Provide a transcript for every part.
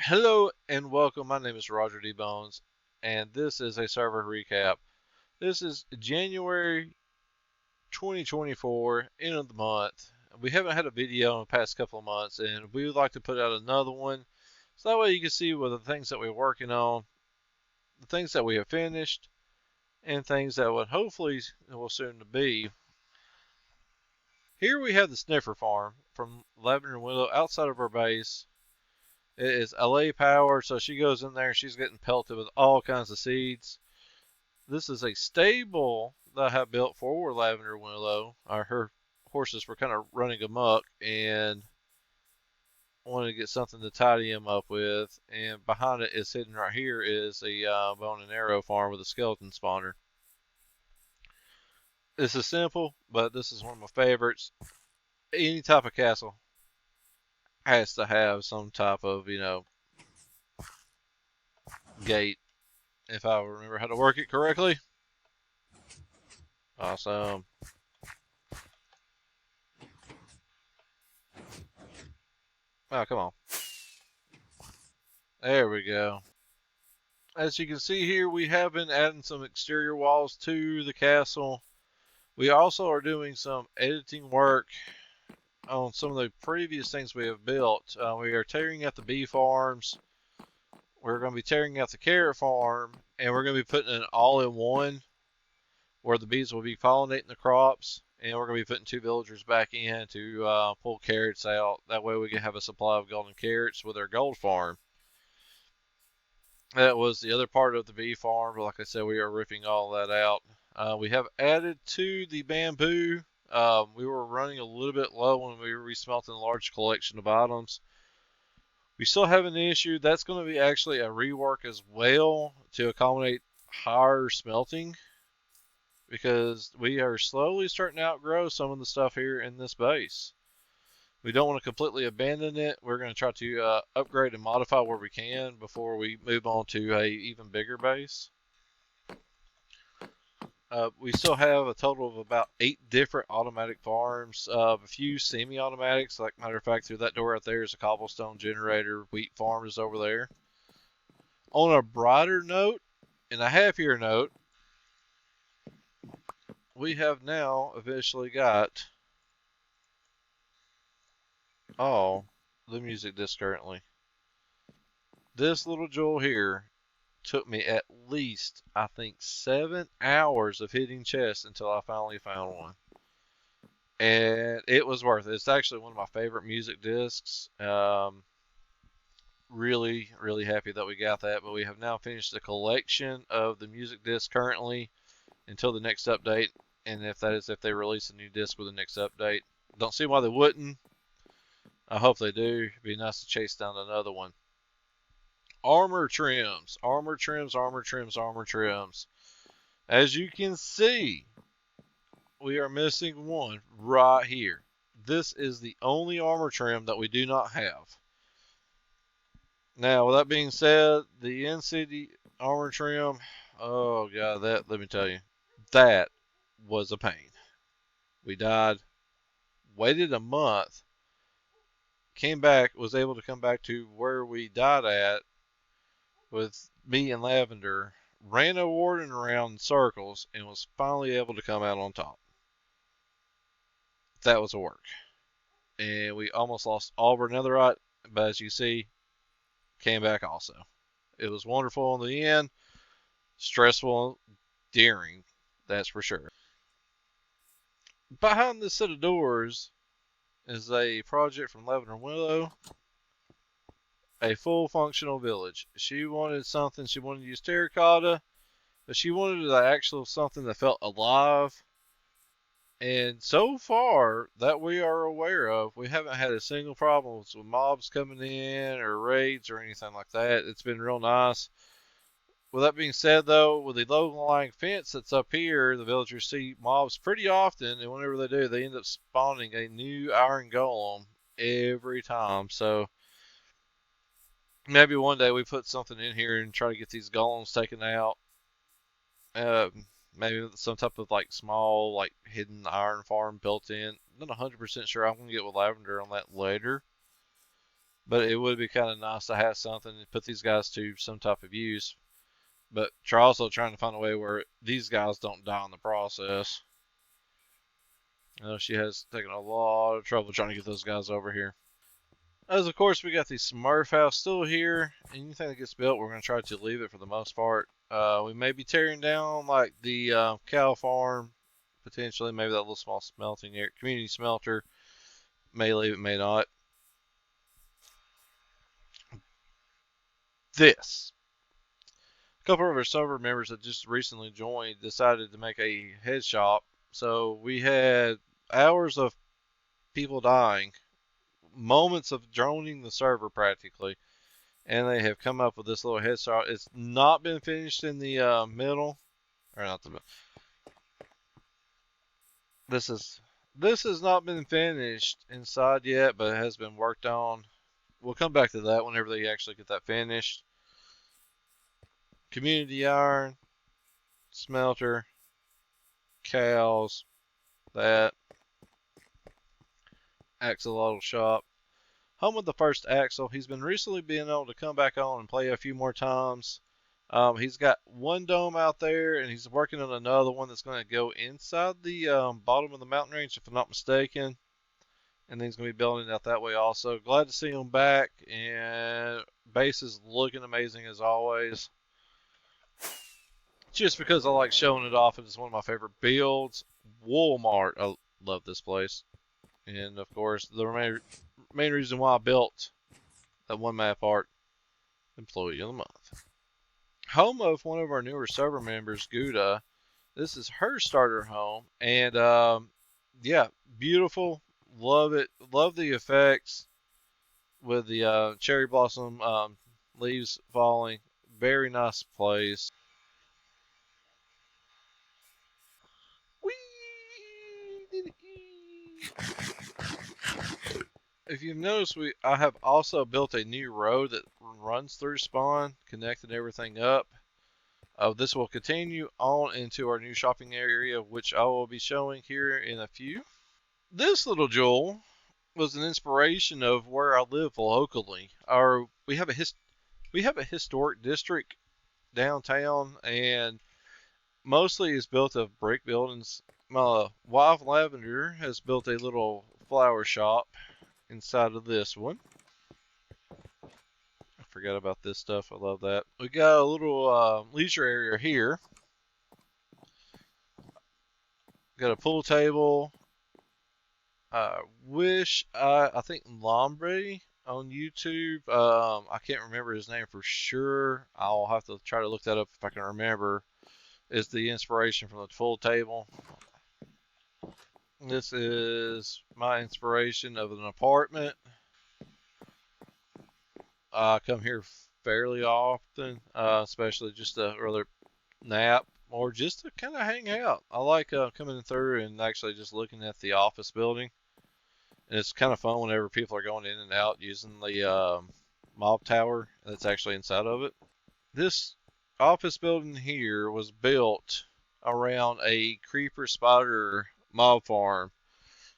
Hello and welcome. My name is Roger D. Bones, and this is a server recap. This is January 2024, end of the month. We haven't had a video in the past couple of months, and we would like to put out another one so that way you can see what the things that we're working on, the things that we have finished, and things that would hopefully will soon to be. Here we have the sniffer farm from Lavender and Willow outside of our base. It is LA powered, so she goes in there and she's getting pelted with all kinds of seeds. This is a stable that I have built for Lavender and Willow. Her horses were kind of running amok and wanted to get something to tidy him up with. And behind it is hidden right here is a bone and arrow farm with a skeleton spawner. This is simple, but this is one of my favorites. Any type of castle has to have some type of, gate, if I remember how to work it correctly. Awesome. Oh, come on. There we go. As you can see here, we have been adding some exterior walls to the castle. We also are doing some editing work on some of the previous things we have built. We are tearing out the bee farms. We're going to be tearing out the carrot farm, and we're going to be putting an all-in-one where the bees will be pollinating the crops, and we're going to be putting 2 villagers back in to pull carrots out. That way we can have a supply of golden carrots with our gold farm. That was the other part of the bee farm, but like I said, we are ripping all that out. We have added to the bamboo. We were running a little bit low when we were resmelting a large collection of items. We still have an issue. That's going to be actually a rework as well to accommodate higher smelting, because we are slowly starting to outgrow some of the stuff here in this base. We don't want to completely abandon it. We're going to try to upgrade and modify where we can before we move on to a even bigger base. We still have a total of about 8 different automatic farms, a few semi-automatics. Like, matter of fact, through that door out there is a cobblestone generator. Wheat farm is over there. On a brighter note, and a happier note, we have now officially got all the music discs currently. This little jewel here took me at least, I think, 7 hours of hitting chests until I finally found one. And it was worth it. It's actually one of my favorite music discs. Really, really happy that we got that. But we have now finished the collection of the music discs currently until the next update. And if they release a new disc with the next update. Don't see why they wouldn't. I hope they do. It'd be nice to chase down another one. Armor trims, armor trims, armor trims, armor trims. As you can see, we are missing one right here. This is the only armor trim that we do not have. Now, with that being said, the in-city armor trim, oh god, let me tell you, that was a pain. We died, waited a month, came back, was able to come back to where we died at with me and Lavender, ran a warden around in circles, and was finally able to come out on top. That was a work. And we almost lost all of our netherite, but as you see, came back also. It was wonderful in the end. Stressful, daring, that's for sure. Behind this set of doors is a project from Lavender and Willow. A full functional village. She wanted something, she wanted to use terracotta, but she wanted the actual something that felt alive. And so far that we are aware of, we haven't had a single problem with mobs coming in or raids or anything like that. It's been real nice. With that being said, though, with the low-lying fence that's up here, the villagers see mobs pretty often, and whenever they do, they end up spawning a new iron golem every time. So maybe one day we put something in here and try to get these golems taken out. Maybe some type of like small, like hidden iron farm built in. Not 100% sure. I'm gonna get with Lavender on that later. but it would be kind of nice to have something to put these guys to some type of use. But you're also trying to find a way where these guys don't die in the process. She has taken a lot of trouble trying to get those guys over here. As of course, we got the Smurf house still here. Anything that gets built, we're going to try to leave it for the most part. We may be tearing down like the cow farm, potentially, maybe that little small smelting area, community smelter. May leave it, may not. This. A couple of our server members that just recently joined decided to make a head shop. So we had hours of people dying, moments of droning the server practically, and they have come up with this little head shop. It's not been finished in the middle, or not the. This has not been finished inside yet, but it has been worked on. We'll come back to that whenever they actually get that finished. Community iron, smelter, cows, that axolotl shop. Home of the first Axel. He's been recently being able to come back on and play a few more times. He's got one dome out there, and he's working on another one that's going to go inside the bottom of the mountain range, if I'm not mistaken. And then he's going to be building it out that way also. Glad to see him back, and base is looking amazing as always. Just because I like showing it off, it's one of my favorite builds. Walmart. I love this place. And of course, the main reason why I built that one map art, Employee of the Month. Home of one of our newer server members, Gouda. This is her starter home, and yeah, beautiful. Love it. Love the effects with the cherry blossom leaves falling. Very nice place. Whee! If you've noticed, I have also built a new road that runs through Spawn, connecting everything up. This will continue on into our new shopping area, which I will be showing here in a few. This little jewel was an inspiration of where I live locally. We have a historic district downtown, and mostly is built of brick buildings. My wife Lavender has built a little flower shop inside of this one. I forgot about this stuff. I love that. We got a little leisure area here. Got a pool table. I think Lombre on YouTube. I can't remember his name for sure. I'll have to try to look that up if I can remember. Is the inspiration from the pool table. This is my inspiration of an apartment. I come here fairly often, especially just to rather nap or just to kind of hang out. I like coming through and actually just looking at the office building. And it's kind of fun whenever people are going in and out using the mob tower that's actually inside of it. This office building here was built around a creeper spider mob farm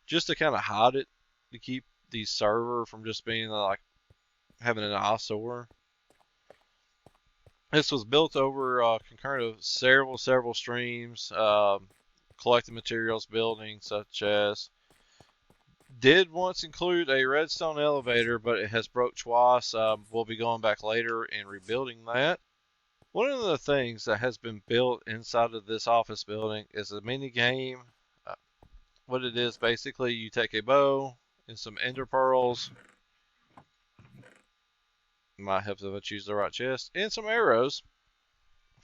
just to kind of hide it, to keep the server from just being like having an eyesore. This was built over concurrent of several streams, collecting materials, building such as did once include a redstone elevator, but it has broke twice. We'll be going back later and rebuilding that. One of the things that has been built inside of this office building is a mini game. What it is, basically, you take a bow and some ender pearls. Might help if I choose the right chest. And some arrows.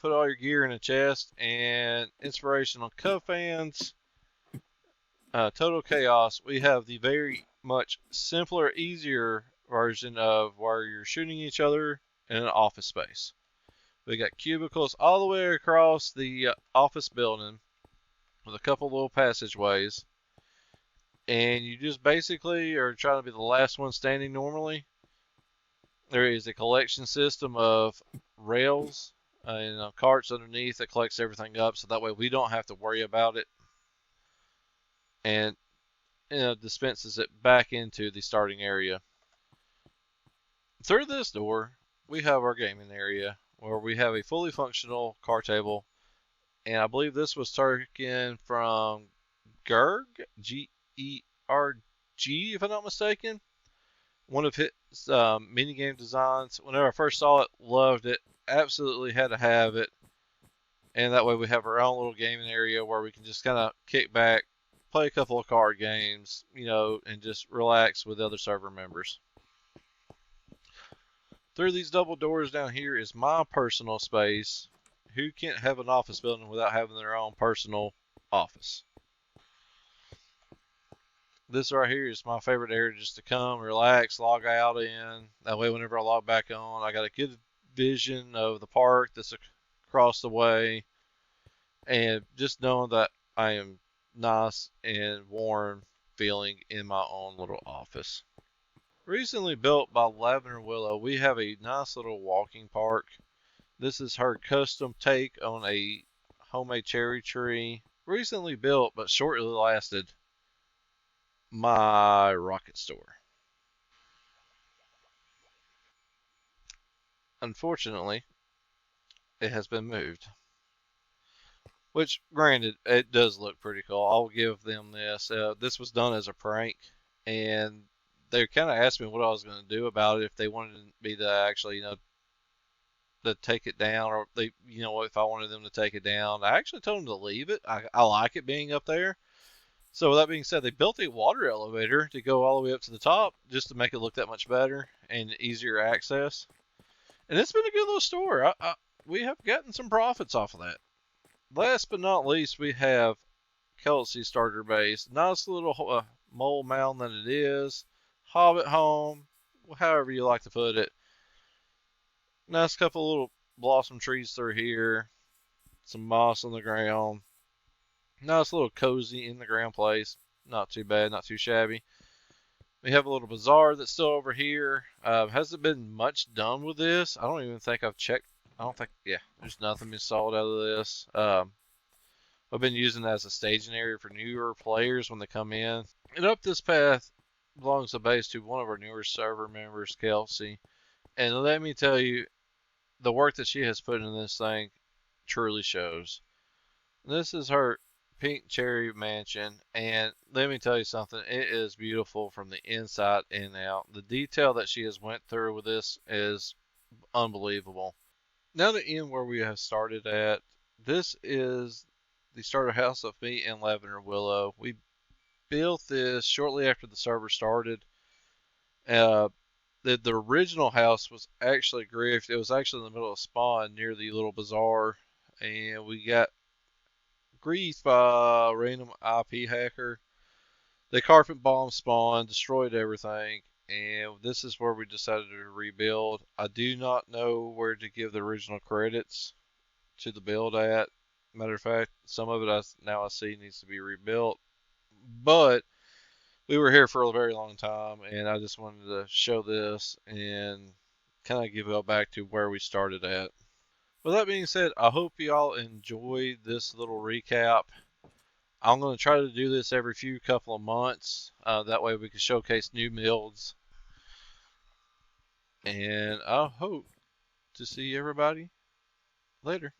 Put all your gear in a chest. And inspirational cuff fans. Total chaos. We have the very much simpler, easier version of where you're shooting each other in an office space. We got cubicles all the way across the office building with a couple little passageways. And you just basically are trying to be the last one standing normally. There is a collection system of rails and carts underneath that collects everything up, so that way we don't have to worry about it. And dispenses it back into the starting area. Through this door, we have our gaming area where we have a fully functional card table, and I believe this was taken from Gerg, Gerg, if I'm not mistaken. One of his mini game designs. Whenever I first saw it, loved it. Absolutely had to have it. And that way we have our own little gaming area where we can just kind of kick back, play a couple of card games, and just relax with other server members. Through these double doors down here is my personal space. Who can't have an office building without having their own personal office? This right here is my favorite area just to come, relax, log out in. That way whenever I log back on, I got a good vision of the park that's across the way. And just knowing that I am nice and warm feeling in my own little office. Recently built by Lavender Willow, we have a nice little walking park. This is her custom take on a homemade cherry tree. Recently built, but shortly lasted, my rocket store. Unfortunately, it has been moved. Which, granted, it does look pretty cool. I'll give them this. This was done as a prank, and they kind of asked me what I was going to do about it, if they wanted me to actually, to take it down, or they, if I wanted them to take it down. I actually told them to leave it. I like it being up there. So with that being said, they built a water elevator to go all the way up to the top just to make it look that much better and easier access. And it's been a good little store. We have gotten some profits off of that. Last but not least, we have Kelsey Starter Base. Nice little mole mound that it is. Hobbit home, however you like to put it. Nice couple of little blossom trees through here. Some moss on the ground. Nice little cozy in the ground place. Not too bad, not too shabby. We have a little bazaar that's still over here. Hasn't been much done with this. I don't even think I've checked. There's nothing been sold out of this. I've been using it as a staging area for newer players when they come in. And up this path belongs the base to one of our newer server members, Kelsey. And let me tell you, the work that she has put in this thing truly shows. This is her pink cherry mansion, and let me tell you something, it is beautiful from the inside and out. The detail that she has went through with this is unbelievable. Now to end where we have started at, this is the starter house of me and Lavender Willow. We built this shortly after the server started. The original house was actually griefed. It was actually in the middle of spawn near the little bazaar, and we got griefed by a random IP hacker. They carpet bombed spawn, destroyed everything, and this is where we decided to rebuild. I do not know where to give the original credits to the build at. Matter of fact, some of it I see needs to be rebuilt, but we were here for a very long time, and I just wanted to show this and kind of give it back to where we started at. With that being said, I hope y'all enjoyed this little recap. I'm going to try to do this every couple of months. That way we can showcase new builds. And I hope to see everybody later.